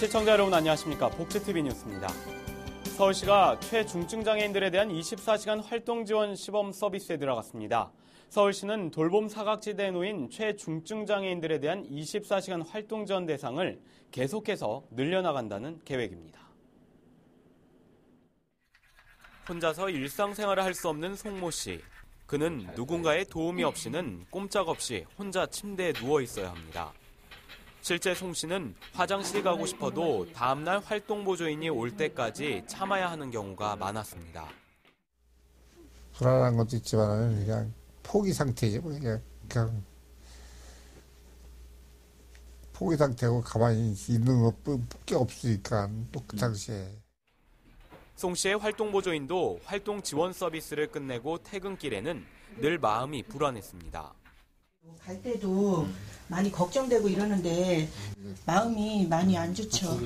시청자 여러분 안녕하십니까. 복지TV 뉴스입니다. 서울시가 최중증장애인들에 대한 24시간 활동 지원 시범 서비스에 들어갔습니다. 서울시는 돌봄 사각지대에 놓인 최중증장애인들에 대한 24시간 활동 지원 대상을 계속해서 늘려나간다는 계획입니다. 혼자서 일상생활을 할 수 없는 송모 씨. 그는 누군가의 도움이 없이는 꼼짝없이 혼자 침대에 누워 있어야 합니다. 실제 송 씨는 화장실 가고 싶어도 다음날 활동보조인이 올 때까지 참아야 하는 경우가 많았습니다. 불안한 것도 있지만 그냥 포기 상태지. 그냥 포기 상태고 가만히 있는 것밖에 없으니까 또 그 당시에. 송 씨의 활동보조인도 활동 지원 서비스를 끝내고 퇴근길에는 늘 마음이 불안했습니다. 갈 때도 많이 걱정되고 이러는데 마음이 많이 안 좋죠.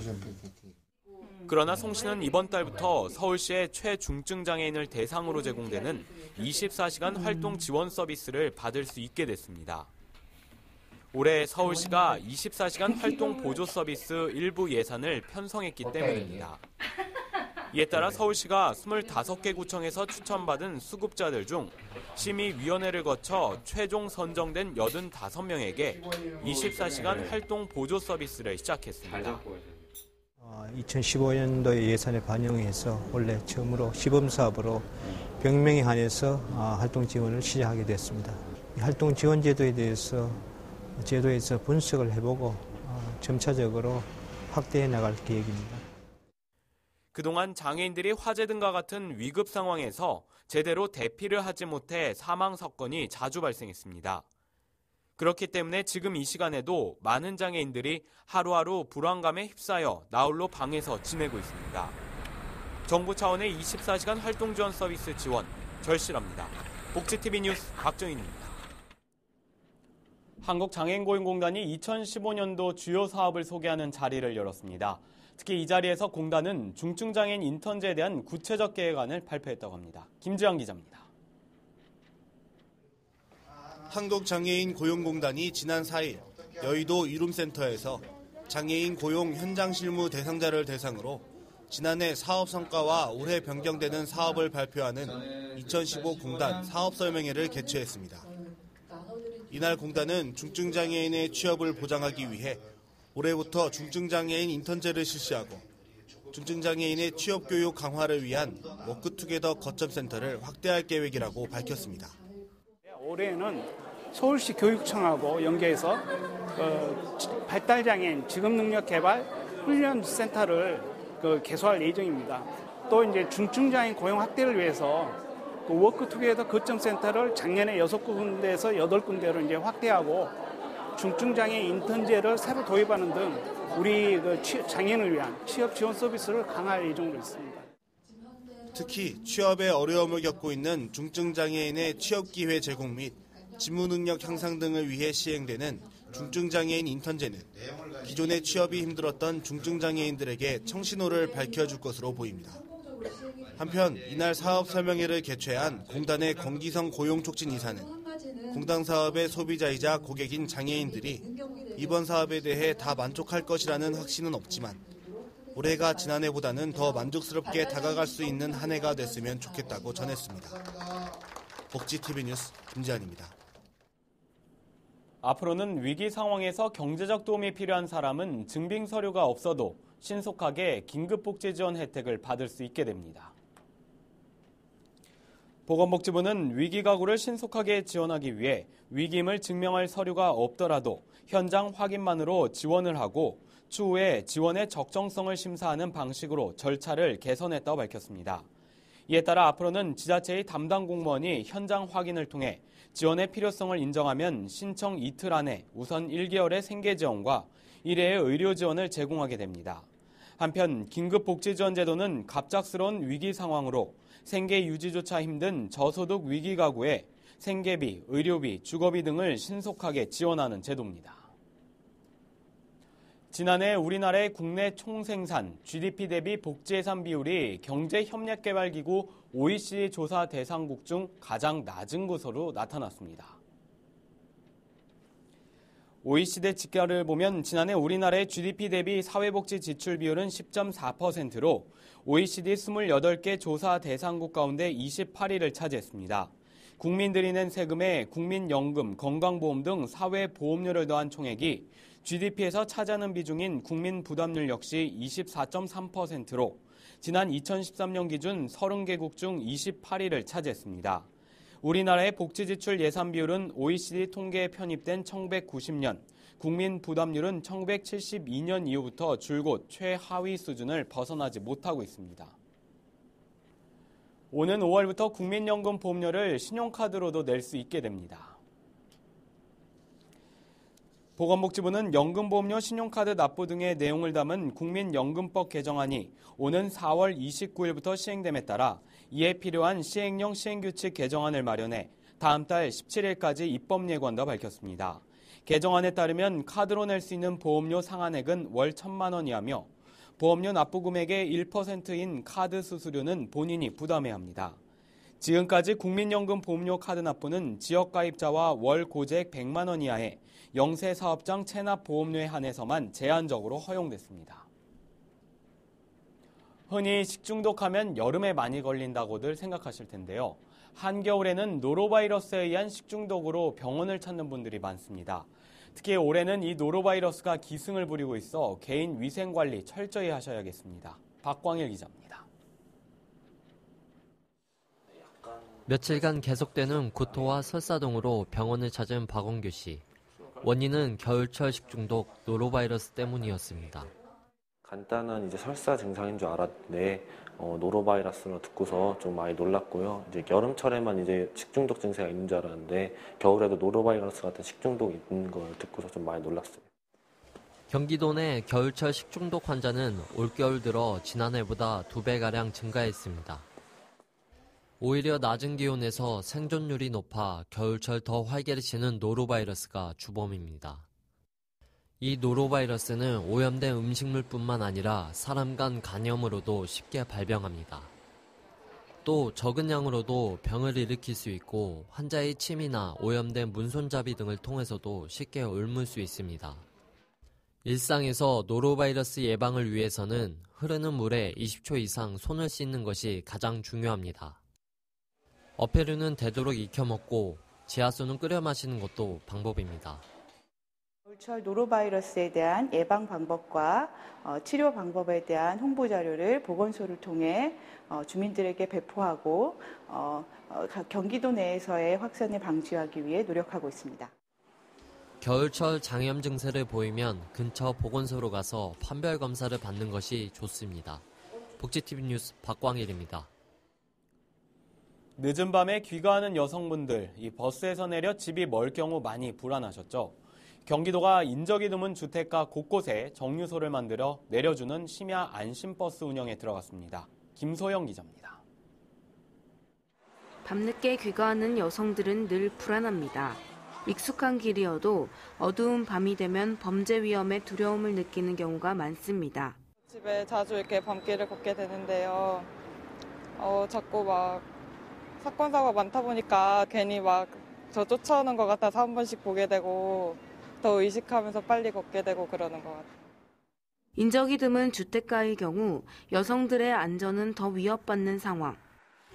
그러나 송 씨는 이번 달부터 서울시의 최중증 장애인을 대상으로 제공되는 24시간 활동 지원 서비스를 받을 수 있게 됐습니다. 올해 서울시가 24시간 활동 보조 서비스 일부 예산을 편성했기 때문입니다. 이에 따라 서울시가 25개 구청에서 추천받은 수급자들 중 심의위원회를 거쳐 최종 선정된 85명에게 24시간 활동 보조 서비스를 시작했습니다. 2015년도의 예산에 반영해서 원래 처음으로 시범사업으로 병명에 한해서 활동 지원을 시작하게 됐습니다. 활동 지원 제도에서 분석을 해보고 점차적으로 확대해 나갈 계획입니다. 그동안 장애인들이 화재 등과 같은 위급 상황에서 제대로 대피를 하지 못해 사망 사건이 자주 발생했습니다. 그렇기 때문에 지금 이 시간에도 많은 장애인들이 하루하루 불안감에 휩싸여 나홀로 방에서 지내고 있습니다. 정부 차원의 24시간 활동 지원 서비스 지원 절실합니다. 복지TV 뉴스 박정인입니다. 한국장애인고용공단이 2015년도 주요 사업을 소개하는 자리를 열었습니다. 특히 이 자리에서 공단은 중증장애인 인턴제에 대한 구체적 계획안을 발표했다고 합니다. 김지영 기자입니다. 한국장애인 고용공단이 지난 4일 여의도 이룸센터에서 장애인 고용 현장 실무 대상자를 대상으로 지난해 사업 성과와 올해 변경되는 사업을 발표하는 2015 공단 사업설명회를 개최했습니다. 이날 공단은 중증장애인의 취업을 보장하기 위해 올해부터 중증장애인 인턴제를 실시하고 중증장애인의 취업교육 강화를 위한 워크투게더 거점센터를 확대할 계획이라고 밝혔습니다. 올해는 서울시 교육청하고 연계해서 발달장애인 직업능력개발 훈련센터를 개소할 예정입니다. 또 이제 중증장애인 고용 확대를 위해서 워크투게더 거점센터를 작년에 6군데에서 8군데로 이제 확대하고 중증장애인 인턴제를 새로 도입하는 등 우리 장애인을 위한 취업 지원 서비스를 강화할 예정으로 있습니다. 특히 취업에 어려움을 겪고 있는 중증장애인의 취업기회 제공 및 직무능력 향상 등을 위해 시행되는 중증장애인 인턴제는 기존의 취업이 힘들었던 중증장애인들에게 청신호를 밝혀줄 것으로 보입니다. 한편 이날 사업 설명회를 개최한 공단의 권기성 고용촉진이사는 공단 사업의 소비자이자 고객인 장애인들이 이번 사업에 대해 다 만족할 것이라는 확신은 없지만 올해가 지난해보다는 더 만족스럽게 다가갈 수 있는 한 해가 됐으면 좋겠다고 전했습니다. 복지TV 뉴스 김지한입니다. 앞으로는 위기 상황에서 경제적 도움이 필요한 사람은 증빙 서류가 없어도 신속하게 긴급복지 지원 혜택을 받을 수 있게 됩니다. 보건복지부는 위기 가구를 신속하게 지원하기 위해 위기임을 증명할 서류가 없더라도 현장 확인만으로 지원을 하고 추후에 지원의 적정성을 심사하는 방식으로 절차를 개선했다고 밝혔습니다. 이에 따라 앞으로는 지자체의 담당 공무원이 현장 확인을 통해 지원의 필요성을 인정하면 신청 이틀 안에 우선 1개월의 생계 지원과 1회의 의료 지원을 제공하게 됩니다. 한편 긴급복지지원제도는 갑작스러운 위기 상황으로 생계 유지조차 힘든 저소득 위기 가구에 생계비, 의료비, 주거비 등을 신속하게 지원하는 제도입니다. 지난해 우리나라의 국내 총생산, GDP 대비 복지예산 비율이 경제협력개발기구 OECD 조사 대상국 중 가장 낮은 것으로 나타났습니다. OECD 집계를 보면 지난해 우리나라의 GDP 대비 사회복지 지출 비율은 10.4%로 OECD 28개 조사 대상국 가운데 28위를 차지했습니다. 국민들이 낸 세금에 국민연금, 건강보험 등 사회보험료를 더한 총액이 GDP에서 차지하는 비중인 국민부담률 역시 24.3%로 지난 2013년 기준 30개국 중 28위를 차지했습니다. 우리나라의 복지지출 예산 비율은 OECD 통계에 편입된 1990년, 국민 부담률은 1972년 이후부터 줄곧 최하위 수준을 벗어나지 못하고 있습니다. 오는 5월부터 국민연금 보험료를 신용카드로도 낼 수 있게 됩니다. 보건복지부는 연금보험료, 신용카드 납부 등의 내용을 담은 국민연금법 개정안이 오는 4월 29일부터 시행됨에 따라 이에 필요한 시행령 시행규칙 개정안을 마련해 다음 달 17일까지 입법 예고한다 밝혔습니다. 개정안에 따르면 카드로 낼 수 있는 보험료 상한액은 월 1,000만 원이하며 보험료 납부 금액의 1%인 카드 수수료는 본인이 부담해야 합니다. 지금까지 국민연금 보험료 카드 납부는 지역가입자와 월 고지액 100만 원 이하의 영세 사업장 체납 보험료에 한해서만 제한적으로 허용됐습니다. 흔히 식중독하면 여름에 많이 걸린다고들 생각하실 텐데요. 한겨울에는 노로바이러스에 의한 식중독으로 병원을 찾는 분들이 많습니다. 특히 올해는 이 노로바이러스가 기승을 부리고 있어 개인 위생관리 철저히 하셔야겠습니다. 박광일 기자입니다. 며칠간 계속되는 구토와 설사 등으로 병원을 찾은 박원규 씨. 원인은 겨울철 식중독 노로바이러스 때문이었습니다. 간단한 이제 설사 증상인 줄 알았는데 노로바이러스로 듣고서 좀 많이 놀랐고요. 이제 여름철에만 이제 식중독 증세가 있는 줄 알았는데 겨울에도 노로바이러스 같은 식중독이 있는 걸 듣고서 좀 많이 놀랐어요. 경기도 내 겨울철 식중독 환자는 올겨울 들어 지난해보다 2배가량 증가했습니다. 오히려 낮은 기온에서 생존율이 높아 겨울철 더 활개를 치는 노로바이러스가 주범입니다. 이 노로바이러스는 오염된 음식물뿐만 아니라 사람 간 간염으로도 쉽게 발병합니다. 또 적은 양으로도 병을 일으킬 수 있고 환자의 침이나 오염된 문손잡이 등을 통해서도 쉽게 옮을 수 있습니다. 일상에서 노로바이러스 예방을 위해서는 흐르는 물에 20초 이상 손을 씻는 것이 가장 중요합니다. 어패류는 되도록 익혀 먹고 지하수는 끓여 마시는 것도 방법입니다. 겨울철 노로바이러스에 대한 예방 방법과 치료 방법에 대한 홍보 자료를 보건소를 통해 주민들에게 배포하고 경기도 내에서의 확산을 방지하기 위해 노력하고 있습니다. 겨울철 장염 증세를 보이면 근처 보건소로 가서 판별 검사를 받는 것이 좋습니다. 복지TV 뉴스 박광일입니다. 늦은 밤에 귀가하는 여성분들, 이 버스에서 내려 집이 멀 경우 많이 불안하셨죠? 경기도가 인적이 드문 주택가 곳곳에 정류소를 만들어 내려주는 심야 안심버스 운영에 들어갔습니다. 김소영 기자입니다. 밤늦게 귀가하는 여성들은 늘 불안합니다. 익숙한 길이어도 어두운 밤이 되면 범죄 위험에 두려움을 느끼는 경우가 많습니다. 집에 자주 이렇게 밤길을 걷게 되는데요. 자꾸 사건 사고가 많다 보니까 괜히 저 쫓아오는 것 같아서 한 번씩 보게 되고 더 의식하면서 빨리 걷게 되고 그러는 것 같아요. 인적이 드문 주택가의 경우 여성들의 안전은 더 위협받는 상황.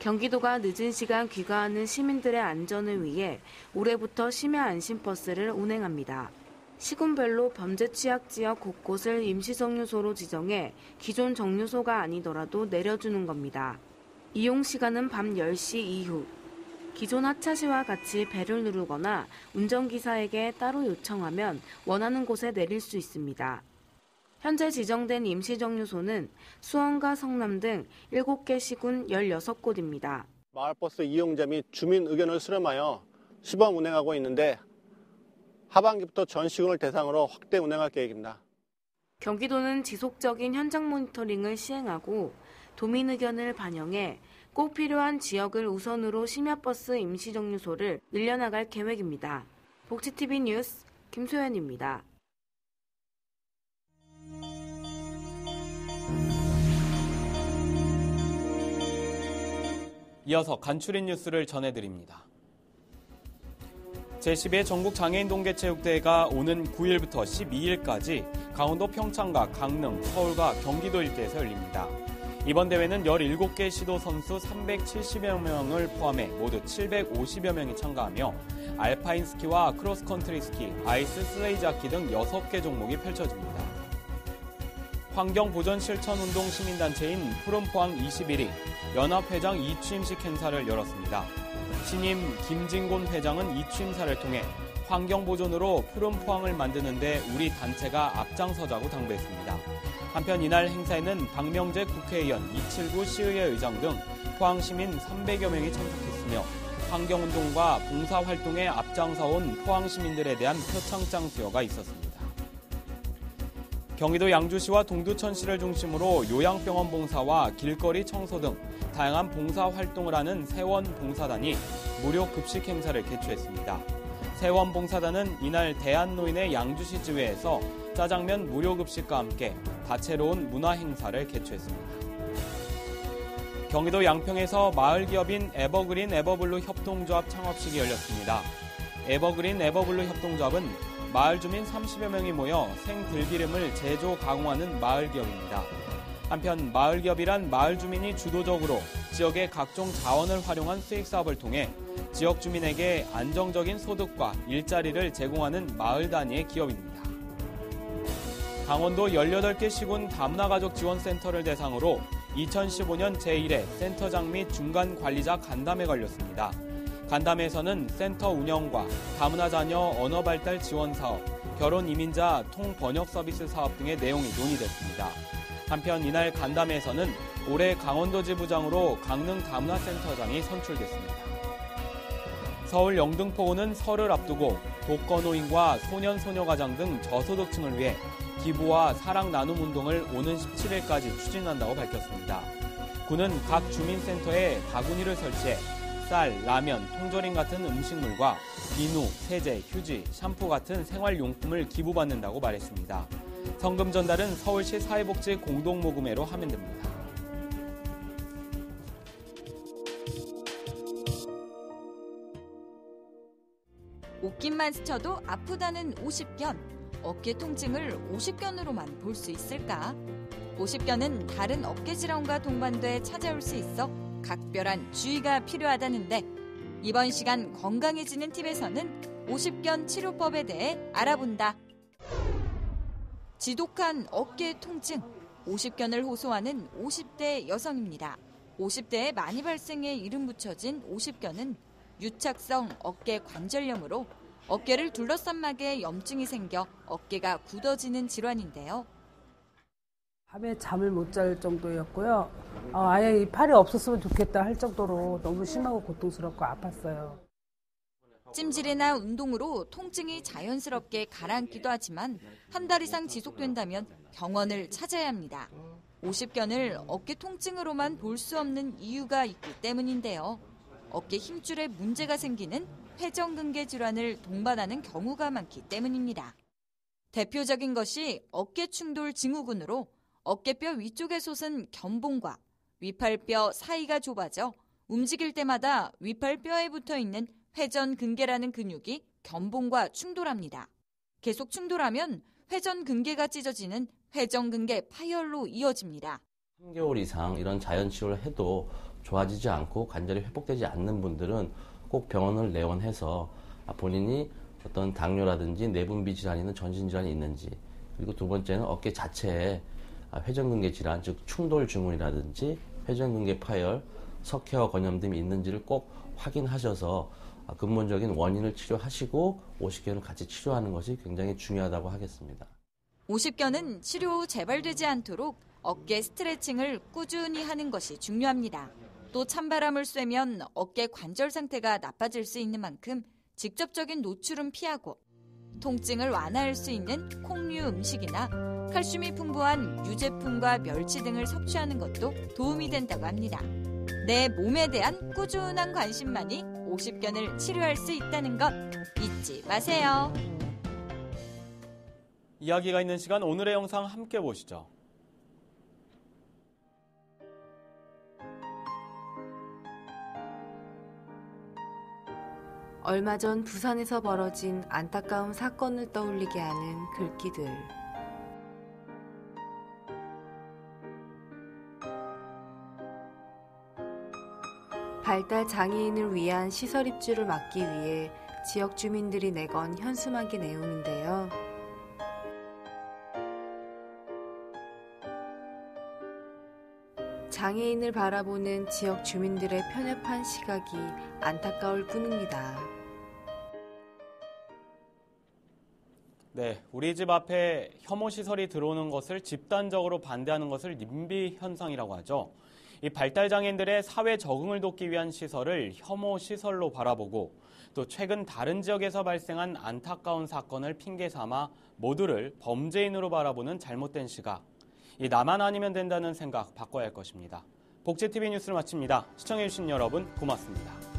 경기도가 늦은 시간 귀가하는 시민들의 안전을 위해 올해부터 심야 안심버스를 운행합니다. 시군별로 범죄 취약 지역 곳곳을 임시 정류소로 지정해 기존 정류소가 아니더라도 내려주는 겁니다. 이용 시간은 밤 10시 이후. 기존 하차시와 같이 벨을 누르거나 운전기사에게 따로 요청하면 원하는 곳에 내릴 수 있습니다. 현재 지정된 임시정류소는 수원과 성남 등 7개 시군 16곳입니다. 마을버스 이용자 및 주민 의견을 수렴하여 시범 운행하고 있는데 하반기부터 전 시군을 대상으로 확대 운행할 계획입니다. 경기도는 지속적인 현장 모니터링을 시행하고 도민 의견을 반영해 꼭 필요한 지역을 우선으로 심야버스 임시정류소를 늘려나갈 계획입니다. 복지TV 뉴스 김소연입니다. 이어서 간추린 뉴스를 전해드립니다. 제12회 전국장애인동계체육대회가 오는 9일부터 12일까지 강원도 평창과 강릉, 서울과 경기도 일대에서 열립니다. 이번 대회는 17개 시도 선수 370여 명을 포함해 모두 750여 명이 참가하며 알파인 스키와 크로스컨트리 스키, 아이스 슬레이즈하키 등 6개 종목이 펼쳐집니다. 환경보전실천운동 시민단체인 푸른포항 21이 연합회장 이취임식 행사를 열었습니다. 신임 김진곤 회장은 이 취임사를 통해 환경보존으로 푸른포항을 만드는 데 우리 단체가 앞장서자고 당부했습니다. 한편 이날 행사에는 박명재 국회의원, 이칠구 시의회 의장 등 포항시민 300여 명이 참석했으며 환경운동과 봉사활동에 앞장서온 포항시민들에 대한 표창장 수여가 있었습니다. 경기도 양주시와 동두천시를 중심으로 요양병원 봉사와 길거리 청소 등 다양한 봉사활동을 하는 세원봉사단이 무료 급식 행사를 개최했습니다. 세원봉사단은 이날 대한노인의 양주시 지회에서 짜장면 무료 급식과 함께 다채로운 문화행사를 개최했습니다. 경기도 양평에서 마을기업인 에버그린 에버블루 협동조합 창업식이 열렸습니다. 에버그린 에버블루 협동조합은 마을 주민 30여 명이 모여 생들기름을 제조 가공하는 마을기업입니다. 한편 마을기업이란 마을 주민이 주도적으로 지역의 각종 자원을 활용한 수익사업을 통해 지역 주민에게 안정적인 소득과 일자리를 제공하는 마을 단위의 기업입니다. 강원도 18개 시군 다문화가족 지원센터를 대상으로 2015년 제1회 센터장 및 중간관리자 간담회가 열렸습니다. 간담회에서는 센터 운영과 다문화 자녀 언어발달 지원 사업, 결혼 이민자 통번역 서비스 사업 등의 내용이 논의됐습니다. 한편 이날 간담회에서는 올해 강원도 지부장으로 강릉 다문화센터장이 선출됐습니다. 서울 영등포구는 설을 앞두고 독거노인과 소년소녀가장 등 저소득층을 위해 기부와 사랑 나눔 운동을 오는 17일까지 추진한다고 밝혔습니다. 구는 각 주민센터에 바구니를 설치해 쌀, 라면, 통조림 같은 음식물과 비누, 세제, 휴지, 샴푸 같은 생활용품을 기부받는다고 말했습니다. 성금 전달은 서울시 사회복지 공동모금회로 하면 됩니다. 옷깃만 스쳐도 아프다는 50견. 어깨 통증을 50견으로만 볼 수 있을까? 50견은 다른 어깨 질환과 동반돼 찾아올 수 있어 각별한 주의가 필요하다는데 이번 시간 건강해지는 팁에서는 50견 치료법에 대해 알아본다. 지독한 어깨 통증, 50견을 호소하는 50대 여성입니다. 50대에 많이 발생해 이름 붙여진 50견은 유착성 어깨 관절염으로 어깨를 둘러싼 막에 염증이 생겨 어깨가 굳어지는 질환인데요. 밤에 잠을 못 잘 정도였고요. 아예 이 팔이 없었으면 좋겠다 할 정도로 너무 심하고 고통스럽고 아팠어요. 찜질이나 운동으로 통증이 자연스럽게 가라앉기도 하지만 한 달 이상 지속된다면 병원을 찾아야 합니다. 50견을 어깨 통증으로만 볼 수 없는 이유가 있기 때문인데요. 어깨 힘줄에 문제가 생기는 회전근개 질환을 동반하는 경우가 많기 때문입니다. 대표적인 것이 어깨 충돌 증후군으로 어깨뼈 위쪽에 솟은 견봉과 위팔뼈 사이가 좁아져 움직일 때마다 위팔뼈에 붙어있는 회전근개라는 근육이 견봉과 충돌합니다. 계속 충돌하면 회전근개가 찢어지는 회전근개 파열로 이어집니다. 3개월 이상 이런 자연치료를 해도 좋아지지 않고 관절이 회복되지 않는 분들은 꼭 병원을 내원해서 본인이 어떤 당뇨라든지 내분비 질환이 있는 전신질환이 있는지, 그리고 두 번째는 어깨 자체에 회전근개 질환, 즉 충돌 증후이라든지 회전근개 파열, 석회와 건염 등이 있는지를 꼭 확인하셔서 근본적인 원인을 치료하시고 50견을 같이 치료하는 것이 굉장히 중요하다고 하겠습니다. 50견은 치료 후 재발되지 않도록 어깨 스트레칭을 꾸준히 하는 것이 중요합니다. 또 찬바람을 쐬면 어깨 관절 상태가 나빠질 수 있는 만큼 직접적인 노출은 피하고 통증을 완화할 수 있는 콩류 음식이나 칼슘이 풍부한 유제품과 멸치 등을 섭취하는 것도 도움이 된다고 합니다. 내 몸에 대한 꾸준한 관심만이 50견을 치료할 수 있다는 것 잊지 마세요. 이야기가 있는 시간 오늘의 영상 함께 보시죠. 얼마 전 부산에서 벌어진 안타까운 사건을 떠올리게 하는 글귀들. 발달 장애인을 위한 시설 입주를 막기 위해 지역 주민들이 내건 현수막의 내용인데요. 장애인을 바라보는 지역 주민들의 편협한 시각이 안타까울 뿐입니다. 네, 우리 집 앞에 혐오 시설이 들어오는 것을 집단적으로 반대하는 것을 님비 현상이라고 하죠. 이 발달 장애인들의 사회 적응을 돕기 위한 시설을 혐오 시설로 바라보고 또 최근 다른 지역에서 발생한 안타까운 사건을 핑계 삼아 모두를 범죄인으로 바라보는 잘못된 시각. 이 나만 아니면 된다는 생각 바꿔야 할 것입니다. 복지TV 뉴스를 마칩니다. 시청해주신 여러분 고맙습니다.